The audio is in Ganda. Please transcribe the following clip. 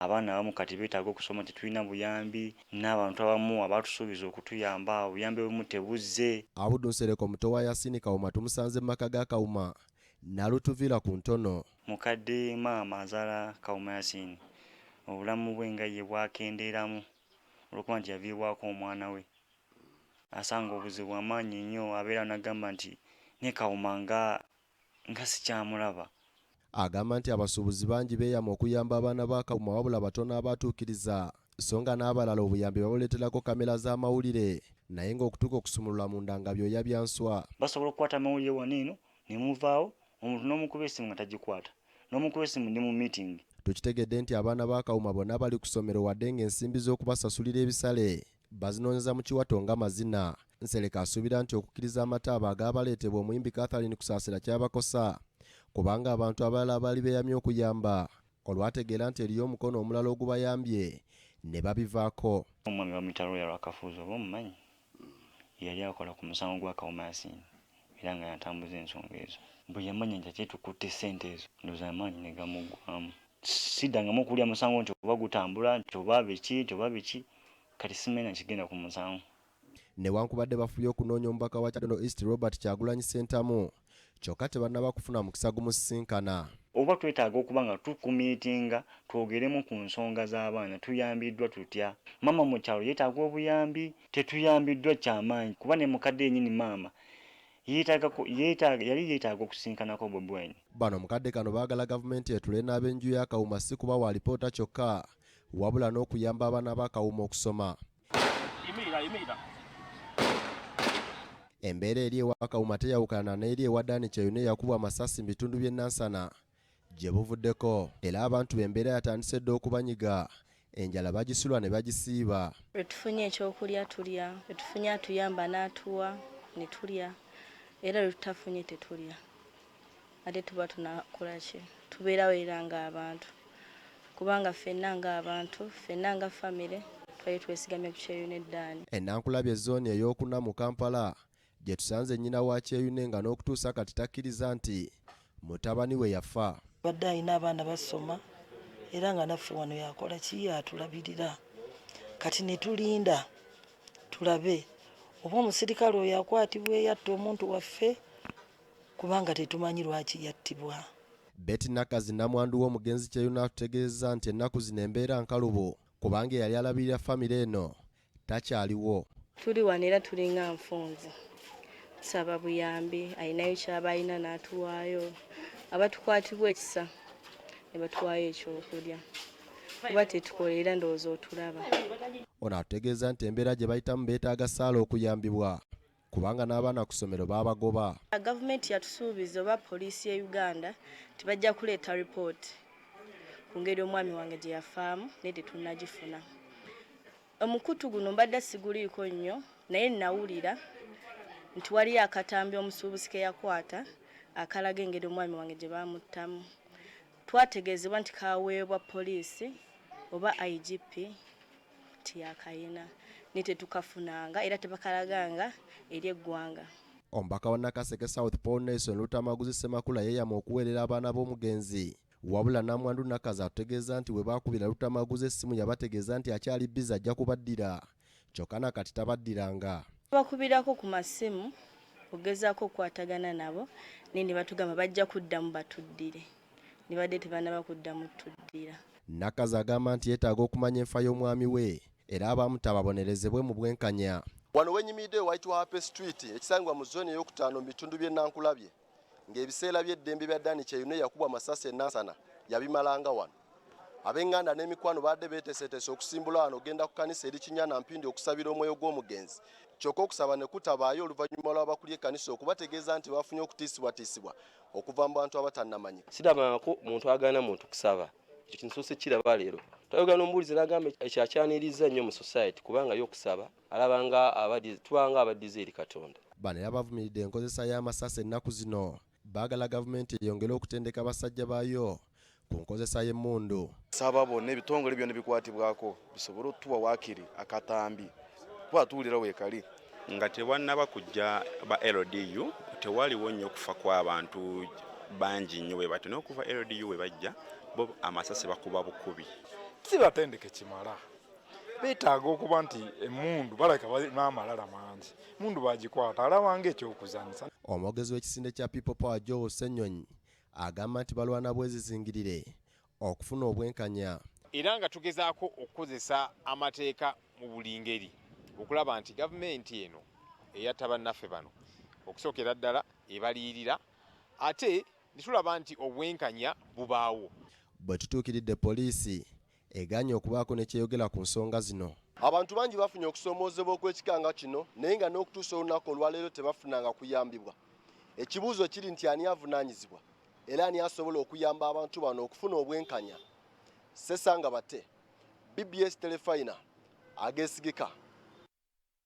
Abaana abamu kati beetaaga okusoma tetulina buyambi, n'abantu abamu abatusuubiza okutuyamba obuyambi obumu tebuzze. Abudu Nsereko muto wa Yasin Kawuma tumusanze mu maka ga Kawuma n'alutuvira ku ntono. Mukadde maama azaala Kawuma Yasin obulamu bwe nga ye bwakendeeramu olwokuba nti yaviibwako omwana we. Asanga obuzibu amaanyi nnyo, abeera n'agamba nti ne Kawuma nga sikyamulaba. Agamba nti abasuubuzi bangi beeyama okuyamba abaana ba Kawuma wabula batono abatuukiriza, so nga n'abalala obuyambi babuleeterako kamera z'amawulire naye ng'okutuuka okusumulula munda nga byoya bya nswa. Basobola okukwata amawulire wano eno ne muvaawo omuntu n'omukuba essimu nga tagikwata, n'omukuba essimu ndi mu meeting. Tukitegedde nti abaana ba Kawuma bonna bali ku ssomero wadde ng'ensimbi z'okubasasulira ebisale bazinoonyeza mu kiwato nga mazina. Nsereko asuubira nti okukkiriza amataaba agaabaleetebwa omuyimbi Catherine Kusaasira kyabakosa, kubanga abantu abalala abaali beeyamye okuyamba olwategeera nti eriyo omukono omulala ogubayambye ne babivaako. Omwami bamuyita Royal Akafuuzi oba omumanyi, yali akola ku musango gwa Kawuma Yasin era nga yatambuza ensonga ezo. Bwe yamanya nti ate tukutte ssente ezo ndowooza amaanyi ne gamuggwaamu. Siddangamu okulya musango nti oba gutambula nti oba biki, kati simenya kigenda ku musango. Newankubadde bafubye okunoonya omubaka wa Kyaddondo East Robert Kyagulanyi Ssentamu, kyokka tebannaba kufuna mukisa gumusisinkana. Oba twetaaga okuba nga tukumiitinga twogeremu ku nsonga z'abaana, tuyambiddwa tutya? Maama mu kyalo yeetaaga obuyambi, tetuyambiddwa kyamaanyi kuba ne mukadde yennyini maama yali yeetaaga okusinkanako Bobi Wine. Bano mukadde kano baagala gavumenti etule n'ab'enju ya Kawuma si kuba wa lipoota kyokka wabula n'okuyamba abaana ba Kawuma okusoma. Embeera eri ewa Kawuma teyawukana n'eri ewa Dani Kyeyune yakubwa amasasi mu bitundu by'e Nansana gye buvuddeko, era abantu b'embeera yatandise dda okubanyiga, enjala bagisulwa ne bagisiiba. Bwe tufunye ekyokulya tulya, bwe tufunye atuyamba n'atuwa ne tulya, era bwe tutafunye tetulya. Ate tuba tunakola ki? Tubeerawo era ng'abantu, kubanga ffenna ng'abantu, ffenna nga famire twali twesigamye ku Kyeyune Dani. Ennankulabi ezooni ey'okuna mu Kampala gye tusanze nnyina wa Kyeyune nga n'okutuusa kati takkiriza nti mutabani we yafa. Badde alina abaana basoma era nga naffe wano yakola ki, yatulabirira. Kati ne tulinda tulabe oba omusirikale oyo akwatibwa eyatta omuntu waffe, kubanga tetumanyi lwaki yattibwa. Betty Nakazi namwandu w'omugenzi Kyeyune atutegeeza nti ennaku zino embeera nkalubo kubanga eyali alabirira famire eno takyaliwo. Tuli wano era tulinga nfunzi, tusaba buyambi, ayinayo kyaba ayina n'atuwaayo. Abatukwatibwa ekisa ne batuwaayo ekyokulya, kuba tetukolera ndowooza otulaba. Ono atutegeeza nti embeera gye bayitamu beetaaga ssaala okuyambibwa kubanga n'abaana ku ssomero baabagoba. Gavumenti yatusuubiza oba poliisi ya Uganda tibajja kuleeta ripooti ku ngeri omwami wange gye yafaamu naye tetunnagifuna. Omukutu guno mbadde siguliiko nnyo naye nawulira nti waliyo akatambi omusuubuzi ke yakwata akalaga engeri omwami wange gye baamuttamu. Twategeezebwa nti kaweebwa poliisi oba IGP tiyakayina naye tetukafunanga era tebakalaganga eri eggwanga. Omubaka wa Nakaseke South Paul Nelson Lutamaguzi Ssemakula yeeyama okuweerera abaana b'omugenzi, wabula namwandu Nakazi atutegeeza nti bwe baakubira Lutamaguzi essimu yabategeeza nti akyali biza ajja kubaddira, kyokka nakati tabaddiranga. Bakubirako ku masimu ogezaako okukwatagana nabo naye ne batugamba bajja kuddamu batuddire, ne badde tebannaba kuddamu tuddira. Nakazi agamba nti yeetaaga okumanya enfa y'omwami we era abamu tababonerezebwe mu bwenkanya. Wano wenyimidde White Happy Street ekisangibwa mu zooni ey'okutaano mu bitundu by'e Nankulabye ng'ebiseera by'eddembe bya Dani Kyeyune yakubwa amasasi e Nansana yabimalanga wano. Ab'enganda n'emikwano badde beeteeseteese okusimbula wano ogenda ku kkanisa eri Kinyana Mpindi okusabira omwoyo gw'omugenzi, kyokka okusaba ne kutabaayo oluvannyuma lw'abakulu ekkanisa okubategeeza nti bafunye okutiisibwatiisibwa okuva mu bantu abatannamanyi. Sidamako muntu agana muntu kusaba, ekyo kinsuuse kiraba leero. Twayogera n'omubuulizi n'agamba ekyakyaniriza nnyo mu society kubanga y'okusaba alabanga tubanga abaddiza eri Katonda. Bano era bavumiridde enkozesa y'amasasi ennaku zino, baagala gavumenti eyongere okutendeka abasajja baayo ku nkozesa y'emmundu. Saba bonna ebitongole byonna bikwatibwako bisobole otuwa waakiri akatambi kuba tuwulira weekali. Nga tewannaba kujja ba LDU tewaliwo nnyo okufa kw'abantu bangi nnyo bwe bati n'okuva LDU we bajja bo amasasi bakuba bukubi sibatendeke kimala beetaaga okuba nti emmundu balaka n'amalala mangi mundu bagikwata alabanga ekyokuzanyisa. Omwogezi w'ekisinde kya People Power Joe Ssenyonyi agamba nti balwana bwezizingirire okufuna obwenkanya era nga tugezaako okukozesa amateeka mu buli ngeri okulaba nti gavumenti eno eyatta bannaffe bano okusookera ddala ebaliyirira ate nitulaba nti obwenkanya bubaawo. Bwe tutuukiridde poliisi eganye okubaako ne kyeyogera ku nsonga zino. Abantu bangi bafunye okusoomoozebwa okw'ekikanga kino naye nga n'okutuusa olunaku olwaleero tebafunanga kuyambibwa. Ekibuuzo kiri nti ani avunaanyizibwa era ani asobola okuyamba abantu bano okufuna obwenkanya. Sesanga bate BBS Telefina ageesigika.